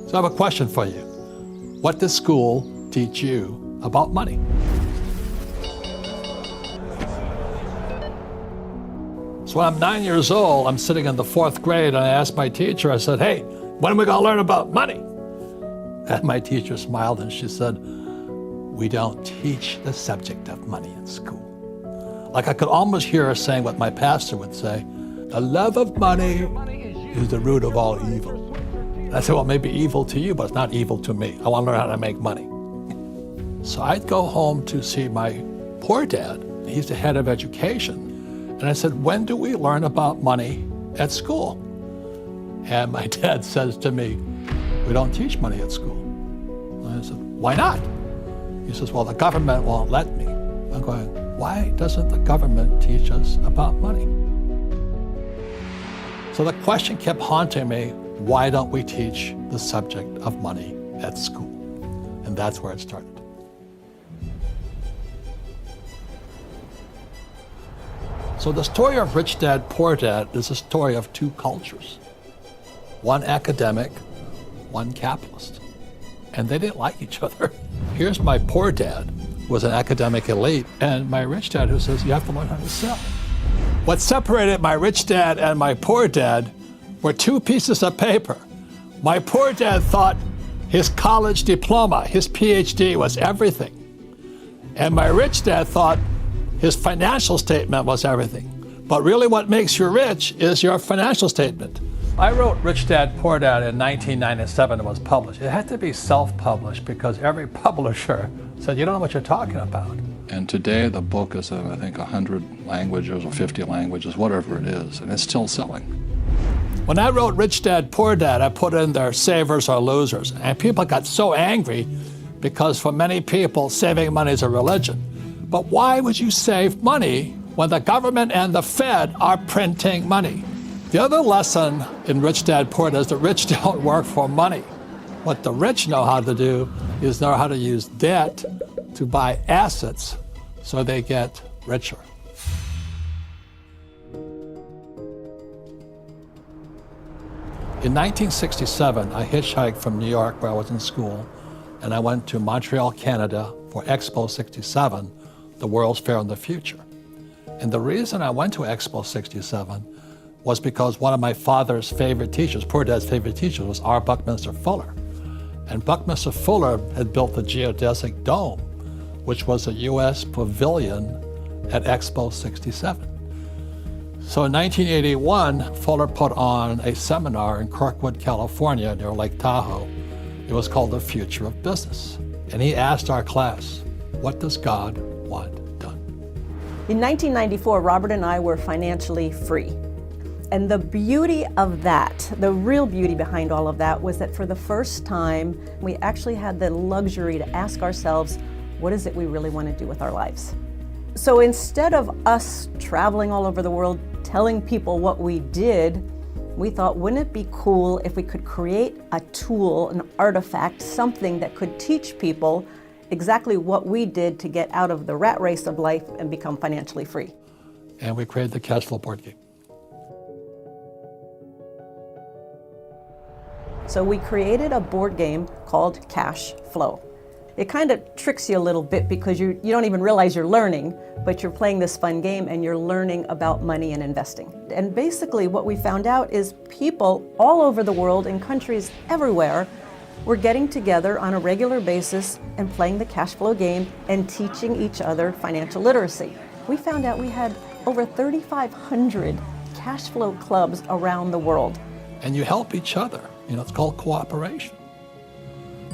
So I have a question for you. What does school teach you about money? So when I'm 9 years old, I'm sitting in the 4th grade, and I asked my teacher, I said, hey, when are we gonna learn about money? And my teacher smiled and she said, we don't teach the subject of money in school. Like I could almost hear her saying what my pastor would say, the love of money is the root of all evil. And I said, well, it may be evil to you, but it's not evil to me. I want to learn how to make money. So I'd go home to see my poor dad. He's the head of education. And I said, when do we learn about money at school? And my dad says to me, we don't teach money at school. And I said, why not? He says, well, the government won't let me. I'm going, why doesn't the government teach us about money? So the question kept haunting me, why don't we teach the subject of money at school? And that's where it started. So the story of Rich Dad, Poor Dad is a story of two cultures. One academic, one capitalist. And they didn't like each other. Here's my poor dad, who was an academic elite, and my rich dad who says, you have to learn how to sell. What separated my rich dad and my poor dad were two pieces of paper. My poor dad thought his college diploma, his PhD, was everything. And my rich dad thought his financial statement was everything. But really what makes you rich is your financial statement. I wrote Rich Dad, Poor Dad in 1997 and was published. It had to be self-published because every publisher said, you don't know what you're talking about. And today the book is in, I think, 100 languages or 50 languages, whatever it is, and it's still selling. When I wrote Rich Dad, Poor Dad, I put in there savers or losers. And people got so angry because for many people, saving money is a religion. But why would you save money when the government and the Fed are printing money? The other lesson in Rich Dad, Poor Dad is the rich don't work for money. What the rich know how to do is know how to use debt to buy assets so they get richer. In 1967, I hitchhiked from New York, where I was in school, and I went to Montreal, Canada for Expo 67, the World's Fair in the Future. And the reason I went to Expo 67 was because one of my father's favorite teachers, Poor Dad's favorite teacher, was R. Buckminster Fuller. And Buckminster Fuller had built the geodesic dome, which was a U.S. pavilion at Expo 67. So in 1981, Fuller put on a seminar in Kirkwood, California, near Lake Tahoe. It was called The Future of Business. And he asked our class, what does God want done? In 1994, Robert and I were financially free. And the beauty of that, the real beauty behind all of that, was that for the first time, we actually had the luxury to ask ourselves, what is it we really want to do with our lives? So instead of us traveling all over the world, telling people what we did, we thought, wouldn't it be cool if we could create a tool, an artifact, something that could teach people exactly what we did to get out of the rat race of life and become financially free. And we created the Cashflow board game. So we created a board game called Cashflow. It kind of tricks you a little bit because you don't even realize you're learning, but you're playing this fun game and you're learning about money and investing. And basically what we found out is people all over the world in countries everywhere were getting together on a regular basis and playing the Cashflow game and teaching each other financial literacy. We found out we had over 3,500 Cashflow clubs around the world. And you help each other. You know, it's called cooperation.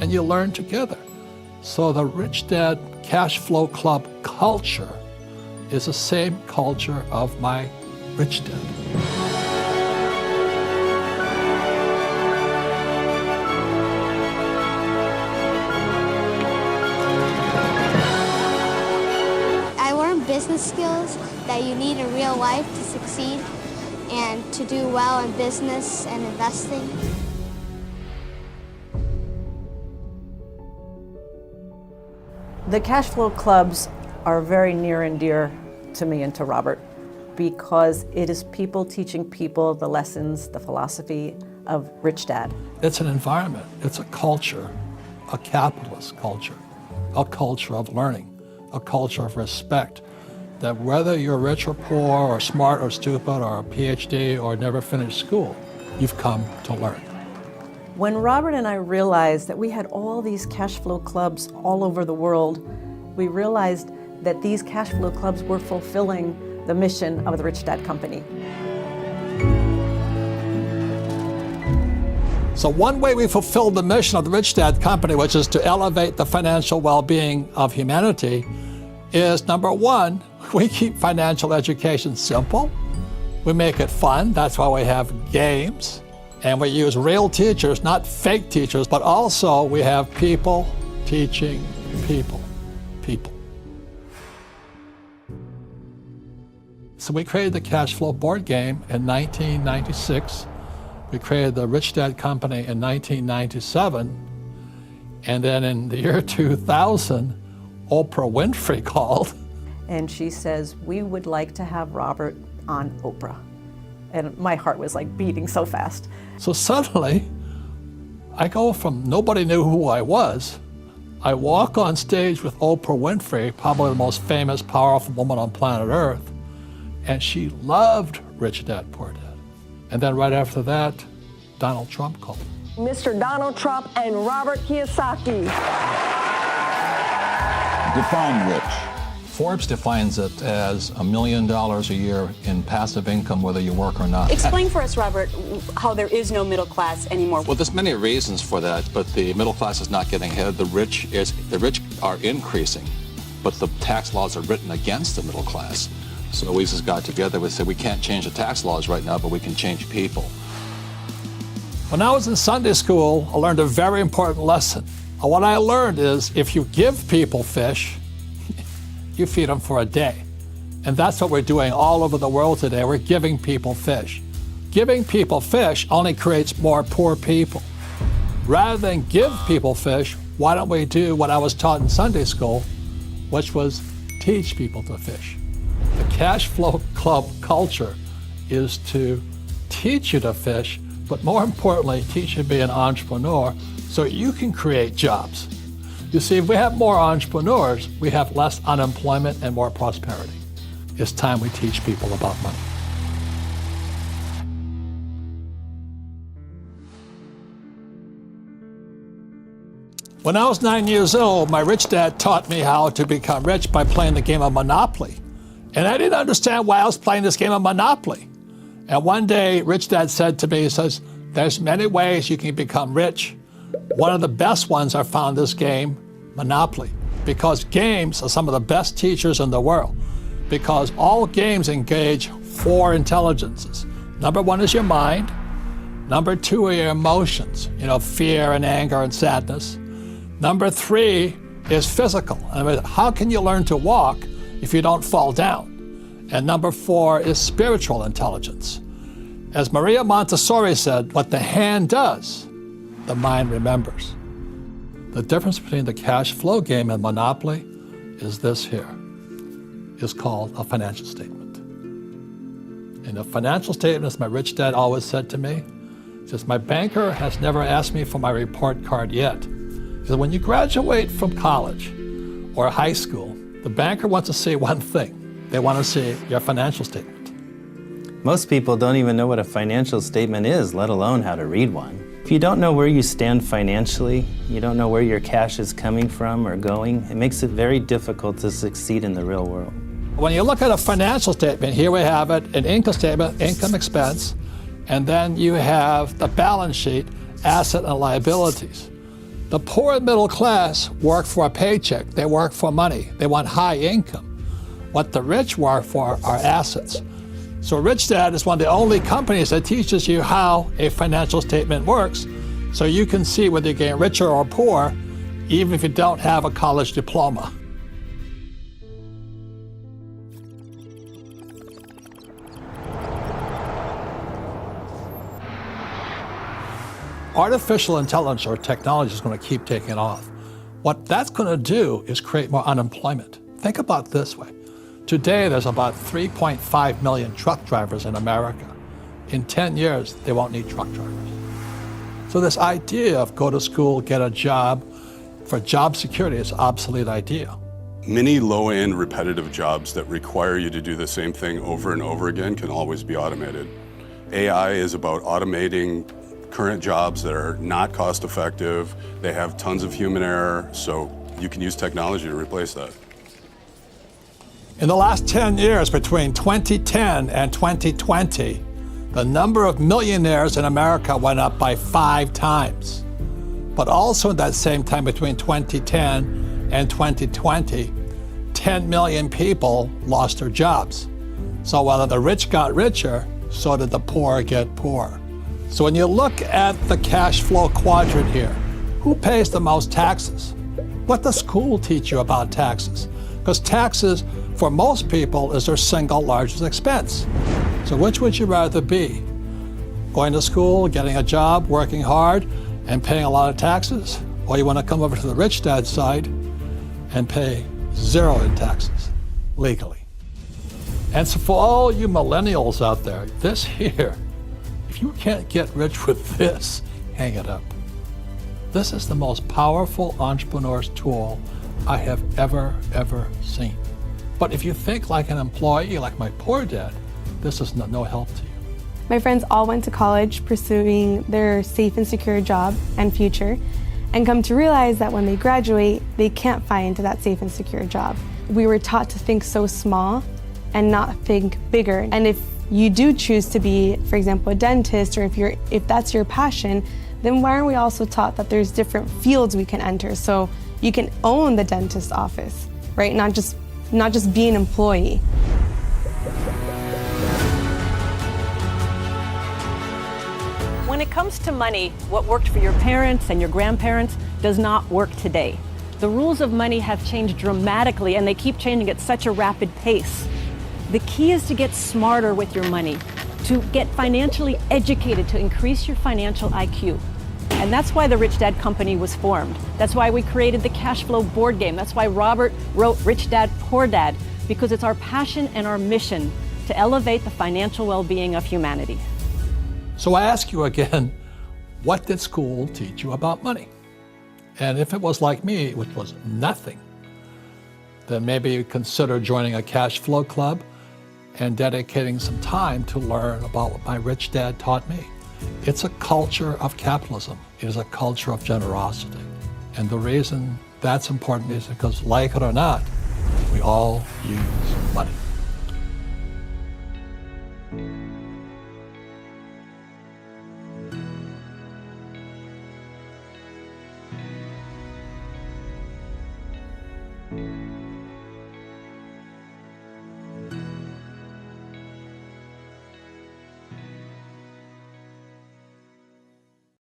And you learn together. So the Rich Dad Cashflow Club culture is the same culture of my rich dad. I learned business skills that you need in real life to succeed and to do well in business and investing. The Cashflow clubs are very near and dear to me and to Robert because it is people teaching people the lessons, the philosophy of Rich Dad. It's an environment, it's a culture, a capitalist culture, a culture of learning, a culture of respect, that whether you're rich or poor or smart or stupid or a PhD or never finished school, you've come to learn. When Robert and I realized that we had all these cash flow clubs all over the world, we realized that these cash flow clubs were fulfilling the mission of the Rich Dad Company. So one way we fulfilled the mission of the Rich Dad Company, which is to elevate the financial well-being of humanity, is number one, we keep financial education simple. We make it fun. That's why we have games. And we use real teachers, not fake teachers, but also we have people teaching people. So we created the Cash Flow board game in 1996. We created the Rich Dad Company in 1997. And then in the year 2000, Oprah Winfrey called. And she says, we would like to have Robert on Oprah. And my heart was like beating so fast. So suddenly, I go from nobody knew who I was. I walk on stage with Oprah Winfrey, probably the most famous, powerful woman on planet Earth. And she loved Rich Dad, Poor Dad. And then right after that, Donald Trump called. Mr. Donald Trump and Robert Kiyosaki. Define rich. Forbes defines it as $1 million a year in passive income, whether you work or not. Explain for us, Robert, how there is no middle class anymore. Well, there's many reasons for that, but the middle class is not getting ahead. The rich are increasing, but the tax laws are written against the middle class. So we just got together and said we can't change the tax laws right now, but we can change people. When I was in Sunday school, I learned a very important lesson. And what I learned is if you give people fish, you feed them for a day. And that's what we're doing all over the world today. We're giving people fish. Giving people fish only creates more poor people. Rather than give people fish, why don't we do what I was taught in Sunday school, which was teach people to fish. The Cash Flow Club culture is to teach you to fish, but more importantly, teach you to be an entrepreneur so you can create jobs. You see, if we have more entrepreneurs, we have less unemployment and more prosperity. It's time we teach people about money. When I was 9 years old, my rich dad taught me how to become rich by playing the game of Monopoly. And I didn't understand why I was playing this game of Monopoly. And one day, Rich Dad said to me, he says, there's many ways you can become rich. One of the best ones are found in this game, Monopoly, because games are some of the best teachers in the world, because all games engage 4 intelligences. Number 1 is your mind. Number 2 are your emotions, fear and anger and sadness. Number 3 is physical. I mean, how can you learn to walk if you don't fall down? And number 4 is spiritual intelligence. As Maria Montessori said, what the hand does, the mind remembers. The difference between the cash flow game and Monopoly is this here. It's called a financial statement. And a financial statement, as my rich dad always said to me, says, my banker has never asked me for my report card yet. Because when you graduate from college or high school, the banker wants to see one thing. They want to see your financial statement. Most people don't even know what a financial statement is, let alone how to read one. If you don't know where you stand financially, you don't know where your cash is coming from or going, it makes it very difficult to succeed in the real world. When you look at a financial statement, here we have it, an income statement, income expense, and then you have the balance sheet, asset and liabilities. The poor and middle class work for a paycheck. They work for money. They want high income. What the rich work for are assets. So Rich Dad is one of the only companies that teaches you how a financial statement works, so you can see whether you're getting richer or poor, even if you don't have a college diploma. Artificial intelligence or technology is going to keep taking off. What that's going to do is create more unemployment. Think about it this way. Today, there's about 3.5 million truck drivers in America. In 10 years, they won't need truck drivers. So this idea of go to school, get a job for job security is an obsolete idea. Many low-end repetitive jobs that require you to do the same thing over and over again can always be automated. AI is about automating current jobs that are not cost-effective. They have tons of human error, so you can use technology to replace that. In the last 10 years, between 2010 and 2020, the number of millionaires in America went up by 5 times. But also in that same time, between 2010 and 2020, 10 million people lost their jobs. So while the rich got richer, so did the poor get poorer. So when you look at the cash flow quadrant here, who pays the most taxes? What does school teach you about taxes? Because taxes, for most people, is their single largest expense. So which would you rather be? Going to school, getting a job, working hard, and paying a lot of taxes? Or you want to come over to the rich dad's side and pay 0 in taxes, legally? And so for all you millennials out there, this here, if you can't get rich with this, hang it up. This is the most powerful entrepreneur's tool I have ever seen. But if you think like an employee, like my poor dad, this is no help to you. My friends all went to college pursuing their safe and secure job and future, and come to realize that when they graduate, they can't find that safe and secure job. We were taught to think so small and not think bigger. And if you do choose to be, for example, a dentist, or if that's your passion, then why aren't we also taught that there's different fields we can enter? So you can own the dentist office, right? Not just be an employee. When it comes to money, what worked for your parents and your grandparents does not work today. The rules of money have changed dramatically, and they keep changing at such a rapid pace. The key is to get smarter with your money, to get financially educated, to increase your financial IQ. And that's why the Rich Dad Company was formed. That's why we created the Cashflow board game. That's why Robert wrote Rich Dad, Poor Dad, because it's our passion and our mission to elevate the financial well-being of humanity. So I ask you again, what did school teach you about money? And if it was like me, which was nothing, then maybe consider joining a cash flow club and dedicating some time to learn about what my rich dad taught me. It's a culture of capitalism. It is a culture of generosity. And the reason that's important is because, like it or not, we all use money.